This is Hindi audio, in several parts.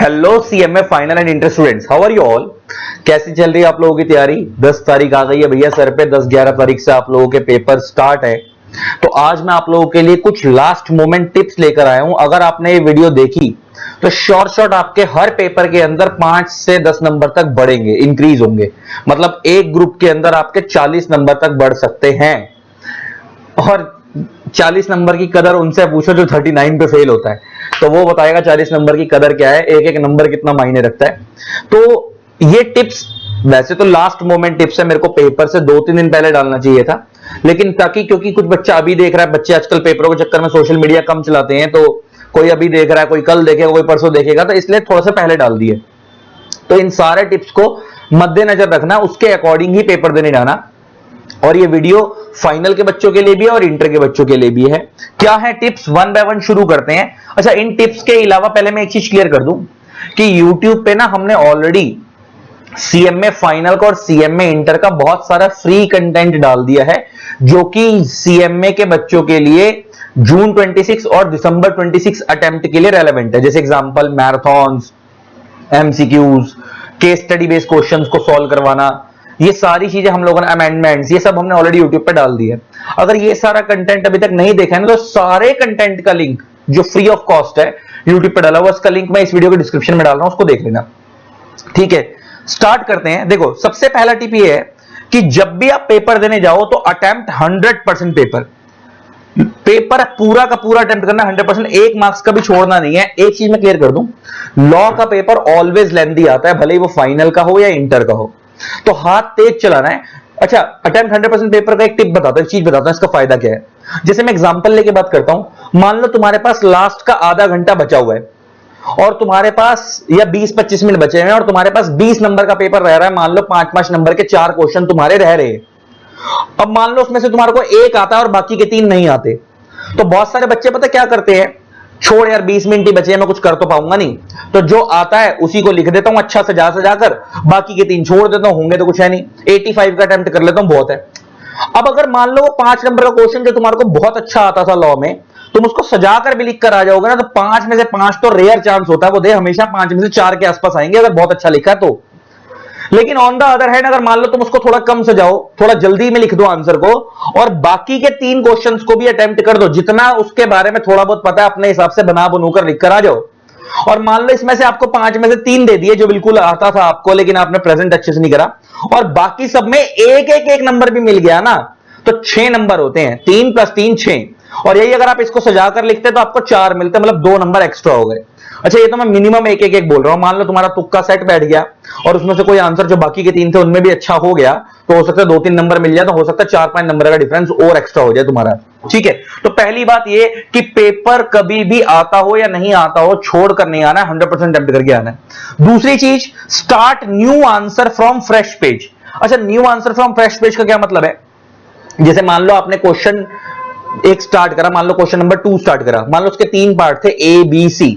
Hello CMA final and inter students, how are you all. कैसी चल रही है आप लोगों की तैयारी। 10 तारीख आ गई है भैया सर पे। 10-11 तारीख से आप लोगों के पेपर स्टार्ट है। तो आज मैं आप लोगों के लिए कुछ लास्ट मोमेंट टिप्स लेकर आया हूं। अगर आपने ये वीडियो देखी तो शॉर्ट आपके हर पेपर के अंदर 5 से 10 नंबर तक बढ़ेंगे, इंक्रीज होंगे। मतलब एक ग्रुप के अंदर आपके 40 नंबर तक बढ़ सकते हैं। और 40 नंबर की कदर उनसे पूछो जो 39 पे फेल होता है, तो वो बताएगा 40 नंबर की कदर क्या है, एक एक नंबर कितना मायने रखता है। तो ये टिप्स वैसे तो लास्ट मोमेंट टिप्स है, मेरे को पेपर से 2-3 दिन पहले डालना चाहिए था, लेकिन ताकि क्योंकि कुछ बच्चा अभी देख रहा है, बच्चे आजकल पेपरों के चक्कर में सोशल मीडिया कम चलाते हैं, तो कोई अभी देख रहा है, कोई कल देखेगा, कोई परसों देखेगा, तो इसलिए थोड़ा सा पहले डाल दिए। तो इन सारे टिप्स को मद्देनजर रखना, उसके अकॉर्डिंग ही पेपर देने जाना। और ये वीडियो फाइनल के बच्चों के लिए भी है और इंटर के बच्चों के लिए भी है। क्या है टिप्स, वन बाय वन शुरू करते हैं। अच्छा, इन टिप्स के अलावा पहले मैं एक चीज क्लियर कर दूं कि YouTube पे ना हमने ऑलरेडी सीएमए फाइनल का और सीएमए इंटर का बहुत सारा फ्री कंटेंट डाल दिया है, जो कि सीएमए के बच्चों के लिए जून 26 और दिसंबर 26 अटेम्प्ट के लिए रेलेवेंट है। जैसे example marathons, MCQs, case study based questions को सॉल्व करवाना, ये सारी चीजें हम लोगों ने, अमेंडमेंट्स, ये सब हमने ऑलरेडी यूट्यूब पे डाल दी है। अगर ये सारा कंटेंट अभी तक नहीं देखा है ना, तो सारे कंटेंट का लिंक जो फ्री ऑफ कॉस्ट है यूट्यूब पे डाला हुआ, उसका लिंक मैं इस वीडियो के डिस्क्रिप्शन में डाल रहा हूं, उसको देख लेना। ठीक है, स्टार्ट करते हैं। देखो, सबसे पहला टिप ये है कि जब भी आप पेपर देने जाओ तो अटेम्प्ट 100% पेपर पूरा का पूरा अटेम्प्ट करना, 100%, 1 मार्क्स का भी छोड़ना नहीं है। एक चीज मैं क्लियर कर दूं, लॉ का पेपर ऑलवेज लेंथी आता है, भले ही वो फाइनल का हो या इंटर का हो, तो हाथ तेज चलाना है। अच्छा, अटेम्प्ट 100% पेपर का एक टिप बताता हूं, एक चीज बताता हूं, इसका फायदा क्या है। जैसे मैं एग्जांपल लेके बात करता हूं, मान लो तुम्हारे पास लास्ट का आधा घंटा बचा हुआ है और तुम्हारे पास या 20-25 मिनट बचे हैं और तुम्हारे पास 20 नंबर का पेपर रह रहा है। मान लो 5-5 नंबर के 4 क्वेश्चन तुम्हारे रह रहे हैं। अब मान लो उसमें से तुम्हारे को एक आता है और बाकी के 3 नहीं आते, तो बहुत सारे बच्चे पता क्या करते हैं, छोड़ यार 20 मिनट ही बचे हैं, मैं कुछ कर तो पाऊंगा नहीं, तो जो आता है उसी को लिख देता हूं अच्छा सजा कर, बाकी के 3 छोड़ देता हूं, होंगे तो कुछ है नहीं, 85 का अटेम्प्ट कर लेता हूं, बहुत है। अब अगर मान लो वो 5 नंबर का क्वेश्चन जो तुम्हारे को बहुत अच्छा आता था लॉ में, तुम उसको सजा कर भी लिख कर आ जाओगे ना, तो 5 में से 5 तो रेयर चांस होता है वो दे, हमेशा 5 में से 4 के आसपास आएंगे अगर बहुत अच्छा लिखा तो। लेकिन ऑन द अदर हैंड, अगर मान लो तुम उसको थोड़ा कम सजाओ, थोड़ा जल्दी में लिख दो आंसर को, और बाकी के 3 क्वेश्चंस को भी अटेम्प्ट कर दो, जितना उसके बारे में थोड़ा बहुत पता है अपने हिसाब से बना बनूकर लिख कर आ जाओ। और मान लो इसमें से आपको 5 में से 3 दे दिए जो बिल्कुल आता था आपको, लेकिन आपने प्रेजेंट अच्छे से नहीं करा, और बाकी सब में एक नंबर भी मिल गया ना, तो 6 नंबर होते हैं, 3 + 3 6। और यही अगर आप इसको सजाकर लिखते तो आपको 4 मिलते, मतलब 2 नंबर एक्स्ट्रा हो गए। अच्छा, ये तो मैं मिनिमम एक बोल रहा हूं। मान लो तुम्हारा तुक्का सेट बैठ गया और उसमें से कोई आंसर जो बाकी के 3 थे उनमें भी अच्छा हो गया, तो हो सकता है 2-3 नंबर मिल जाए, तो हो सकता है 4-5 नंबर का डिफरेंस और एक्स्ट्रा हो जाए तुम्हारा। ठीक है, तो पहली बात ये कि पेपर कभी भी आता हो या नहीं आता हो, छोड़ कर नहीं आना है, 100% अटेम्प्ट करके आना है। दूसरी चीज, start new answer from fresh page. अच्छा, new answer from fresh page का क्या मतलब है, जैसे मान लो आपने क्वेश्चन 1 स्टार्ट करा, मान लो क्वेश्चन नंबर 2 स्टार्ट करा, मान लो उसके 3 पार्ट थे A B C,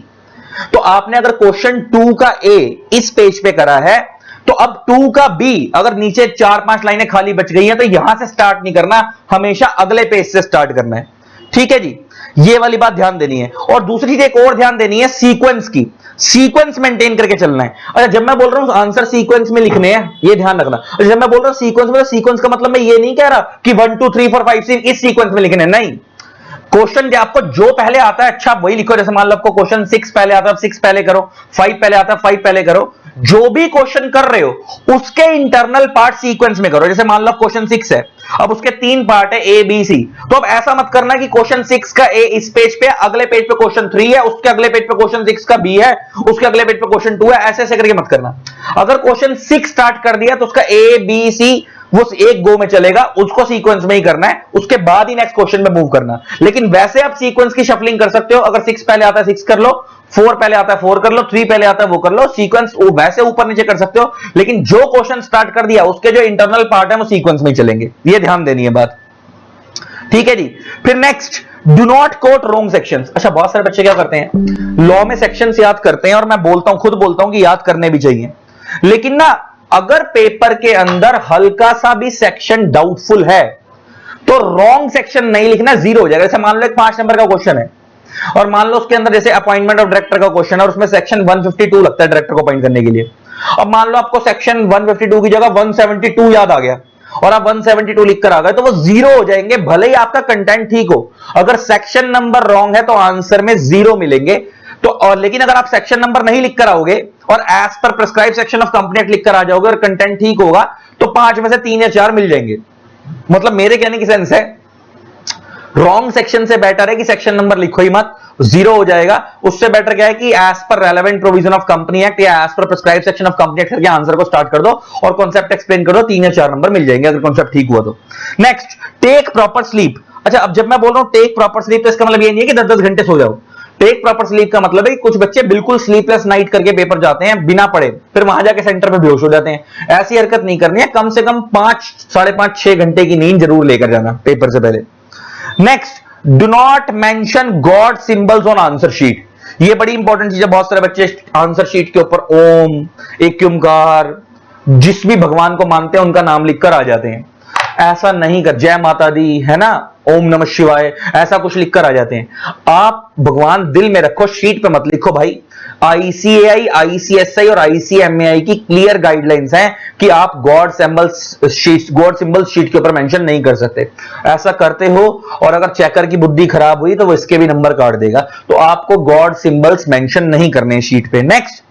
तो आपने अगर क्वेश्चन 2 का A इस पेज पे करा है, तो अब 2 का B अगर नीचे 4-5 लाइनें खाली बच गई हैं, तो यहां से स्टार्ट नहीं करना, हमेशा अगले पेज से स्टार्ट करना है। ठीक है जी, ये वाली बात ध्यान देनी है। और दूसरी चीज एक और ध्यान देनी है, सीक्वेंस की, सीक्वेंस मेंटेन करके चलना है। अच्छा, जब मैं बोल रहा हूं आंसर सीक्वेंस में लिखने हैं, ये ध्यान रखना। जब मैं बोल रहा हूं सीक्वेंस में, तो सीक्वेंस का मतलब मैं ये नहीं कह रहा कि 1 2 3 4 5 6 इस सीक्वेंस में लिखने, नहीं। क्वेश्चन आपको जो पहले आता है अच्छा वही लिखो। जैसे मान लो आपको क्वेश्चन 6 पहले आता है, 6 पहले करो, 5 पहले आता है, 5 पहले करो। जो भी क्वेश्चन कर रहे हो उसके इंटरनल पार्ट सीक्वेंस में करो। जैसे मान लो क्वेश्चन 6 है, अब उसके 3 पार्ट है A B C, तो अब ऐसा मत करना कि क्वेश्चन 6 का A इस पेज पे, अगले पेज पे क्वेश्चन 3 है, उसके अगले पेज पे क्वेश्चन 6 का B है, उसके अगले पेज पे क्वेश्चन 2 है, ऐसे ऐसे करके मत करना। अगर क्वेश्चन 6 स्टार्ट कर दिया तो उसका A B C वो एक गो में चलेगा, उसको सीक्वेंस में ही करना है, उसके बाद ही नेक्स्ट क्वेश्चन में मूव करना। लेकिन वैसे आप सीक्वेंस की शफलिंग कर सकते हो, अगर 6 पहले आता है 6 कर लो, 4 पहले आता है 4 कर लो, 3 पहले आता है वो कर लो, सीक्वेंस वो वैसे ऊपर नीचे कर सकते हो, लेकिन जो क्वेश्चन स्टार्ट कर दिया उसके जो इंटरनल पार्ट है वो सीक्वेंस में ही चलेंगे, ये ध्यान देनी है बात। ठीक है जी, फिर next, do not quote wrong sections. अच्छा, बहुत सारे बच्चे क्या करते हैं, लॉ में सेक्शंस याद करते हैं, और मैं बोलता हूं, खुद बोलता हूं कि याद करने भी चाहिए, लेकिन ना अगर पेपर के अंदर हल्का सा भी सेक्शन डाउटफुल है तो रॉन्ग सेक्शन नहीं लिखना, 0 हो जाएगा। जैसे मान लो एक 5 नंबर का क्वेश्चन है, और मान लो उसके अंदर जैसे अपॉइंटमेंट ऑफ डायरेक्टर का क्वेश्चन है और उसमें सेक्शन 152 लगता है डायरेक्टर को अपॉइंट करने के लिए। अब मान लो आपको सेक्शन 152 की जगह 172 याद आ गया और आप 172 लिख कर आ गए, तो वो जीरो हो जाएंगे भले ही आपका कंटेंट ठीक हो। अगर सेक्शन नंबर रॉन्ग है तो आंसर में जीरो मिलेंगे। तो और लेकिन अगर आप सेक्शन नंबर नहीं लिख कर आओगे और एज पर prescribe section of company act लिख कर आ जाओगे और कंटेंट ठीक होगा तो 5 में से 3 या 4 मिल जाएंगे। मतलब मेरे कहने की सेंस है रॉन्ग सेक्शन से बेटर है कि सेक्शन नंबर लिखो ही मत, जीरो हो जाएगा। उससे बेटर क्या है कि एज पर relevant provision of company act या एज पर prescribe section of company act करके आंसर को स्टार्ट कर दो और कॉन्सेप्ट एक्सप्लेन कर दो, 3 या 4 नंबर मिल जाएंगे अगर कॉन्सेप्ट ठीक हुआ तो। Next, take proper sleep. अच्छा, अब जब मैं बोल रहा हूं टेक प्रॉपर स्लीप तो इसका मतलब ये नहीं है कि 10-10 घंटे सो जाओ। टेक प्रॉपर स्लीप का मतलब है कि कुछ बच्चे बिल्कुल स्लीपलेस नाइट करके पेपर जाते हैं बिना पढ़े, फिर वहां जाके सेंटर पे बेहोश हो जाते हैं। ऐसी हरकत नहीं करनी है, कम से कम 5, 5.5, 6 घंटे की नींद जरूर लेकर जाना पेपर से पहले। Next, do not mention God symbols on answer sheet. ये बड़ी इंपॉर्टेंट चीज है। बहुत सारे बच्चे आंसर शीट के ऊपर ओम, एक ओंकार, जिस भी भगवान को मानते हैं उनका नाम लिखकर आ जाते हैं। ऐसा नहीं कर, जय माता दी है ना, ओम नमः शिवाय, ऐसा कुछ लिखकर आ जाते हैं। आप भगवान दिल में रखो, शीट पे मत लिखो भाई। आईसीएआई, आईसीएसआई और आईसीएमएआई की क्लियर गाइडलाइंस हैं कि आप गॉड सिंबल्स शीट के ऊपर मेंशन नहीं कर सकते। ऐसा करते हो और अगर चेकर की बुद्धि खराब हुई तो वो इसके भी नंबर काट देगा। तो आपको गॉड सिंबल्स मेंशन नहीं करने शीट पे। Next,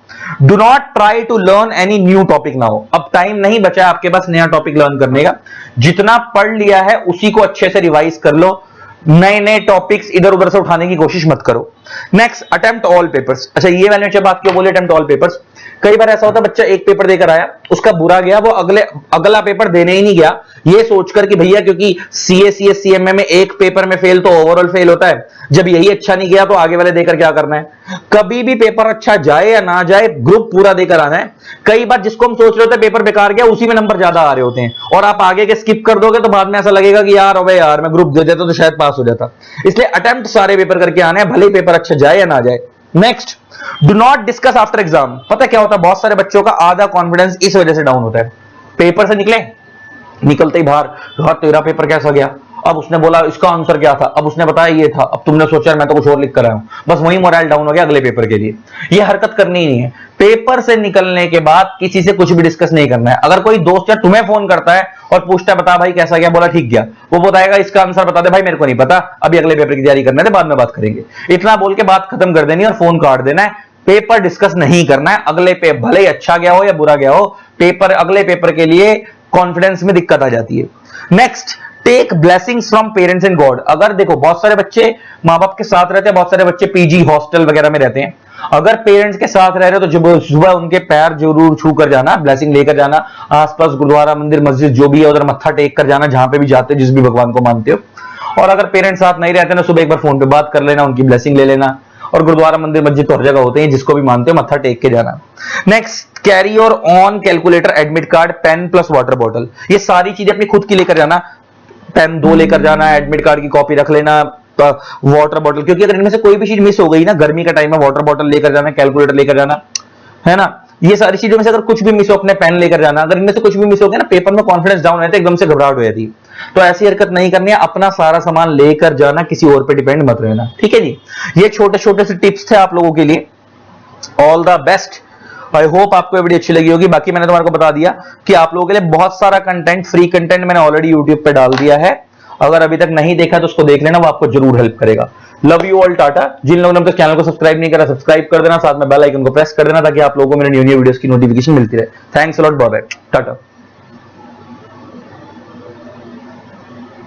do not try to learn any new topic now. अब टाइम नहीं बचा आपके पास नया टॉपिक लर्न करने का। जितना पढ़ लिया है उसी को अच्छे से रिवाइज कर लो, नए नए टॉपिक्स इधर उधर से उठाने की कोशिश मत करो। Next, attempt all papers. अच्छा, ये मैंने बात क्यों बोली अटेम्प्ट ऑल पेपर्स? कई बार ऐसा होता है बच्चा एक पेपर देकर आया, उसका बुरा गया, वो अगला पेपर देने ही नहीं गया, ये सोचकर कि भैया क्योंकि सीए, सीएस, सीएमए में एक पेपर में फेल तो ओवरऑल फेल होता है, जब यही अच्छा नहीं गया तो आगे वाले देकर क्या करना है। कभी भी पेपर अच्छा जाए या ना जाए, ग्रुप पूरा देकर आना है। कई बार जिसको हम सोच रहे होते हैं पेपर बेकार गया, उसी में नंबर ज्यादा आ रहे होते हैं और आप आगे के स्किप कर दोगे तो बाद में ऐसा लगेगा कि यार अबे यार मैं ग्रुप दे देता तो शायद पास हो जाता। इसलिए अटेम्प्ट सारे पेपर करके आने हैं, भले ही पेपर अच्छा जाए या ना जाए। Next, do not discuss after exam. पता क्या होता है, बहुत सारे बच्चों का आधा कॉन्फिडेंस इस वजह से डाउन होता है। पेपर से निकलते ही बाहर, यार तेरा पेपर कैसा गया, अब उसने बोला इसका आंसर क्या था, अब उसने बताया ये था, अब तुमने सोचा मैं तो कुछ और लिख कर आया हूं, बस वही मोरल डाउन हो गया अगले पेपर के लिए। ये हरकत करनी ही नहीं है। पेपर से निकलने के बाद किसी से कुछ भी डिस्कस नहीं करना है। अगर कोई दोस्त या तुम्हें फोन करता है और पूछता है बता भाई कैसा गया, बोला ठीक गया, वो बताएगा इसका आंसर बता दे भाई, मेरे को नहीं पता, अभी अगले पेपर की तैयारी करना है, बाद में बात करेंगे। इतना बोल के बात खत्म कर देनी और फोन काट देना है। पेपर डिस्कस नहीं करना है। अगले पे भले ही अच्छा गया हो या बुरा गया हो, पेपर अगले पेपर के लिए कॉन्फिडेंस में दिक्कत आ जाती है। Next, take blessings from parents and God. अगर देखो बहुत सारे बच्चे माँ बाप के साथ रहते हैं, बहुत सारे बच्चे पीजी हॉस्टल वगैरह में रहते हैं। अगर पेरेंट्स के साथ रह रहे हो तो जब सुबह उनके पैर जरूर छू कर जाना, ब्लेसिंग लेकर जाना। आसपास गुरुद्वारा, मंदिर, मस्जिद जो भी है उधर मत्था टेक कर जाना, जहां पे भी जाते हो, जिस भी भगवान को मानते हो। और अगर पेरेंट्स साथ नहीं रहते ना, सुबह एक बार फोन पे बात कर लेना, उनकी ब्लेसिंग ले लेना। और गुरुद्वारा, मंदिर, मस्जिद तो हर जगह होते हैं, जिसको भी मानते हो मत्था टेक के जाना। Next, carry your own calculator, admit card, pen plus water bottle. ये सारी चीजें अपनी खुद की लेकर जाना। पेन 2 लेकर जाना, एडमिट कार्ड की कॉपी रख लेना, वाटर बॉटल, क्योंकि अगर इनमें से कोई भी चीज मिस हो गई ना, गर्मी का टाइम है, वाटर बॉटल लेकर जाना, कैलकुलेटर लेकर जाना, है ना। ये सारी चीजों में से अगर कुछ भी मिस हो, अपने पेन लेकर जाना। अगर इनमें से कुछ भी मिस हो गया ना, पेपर में कॉन्फिडेंस डाउन रहता है, एकदम से घबराहट हो जाती है। तो ऐसी हरकत नहीं करनी है। अपना सारा सामान लेकर जाना, किसी और पे डिपेंड मत रहना, ठीक है जी। ये छोटे छोटे से टिप्स थे आप लोगों के लिए। All the best. I hope आपको वीडियो अच्छी लगी होगी। बाकी मैंने तुम्हारे को बता दिया कि आप लोगों के लिए बहुत सारा कंटेंट, फ्री कंटेंट मैंने ऑलरेडी यूट्यूब पे डाल दिया है। अगर अभी तक नहीं देखा तो उसको देख लेना, वो आपको जरूर हेल्प करेगा। Love you all, tata. जिन लोगों ने अब तक चैनल को सब्सक्राइब नहीं करा, सब्सक्राइब कर देना, साथ में बेल आइकन को प्रेस कर देना ताकि आप लोगों को मेरे न्यू वीडियोस की नोटिफिकेशन मिलती रहे। Thanks a lot, bye bye, Tata.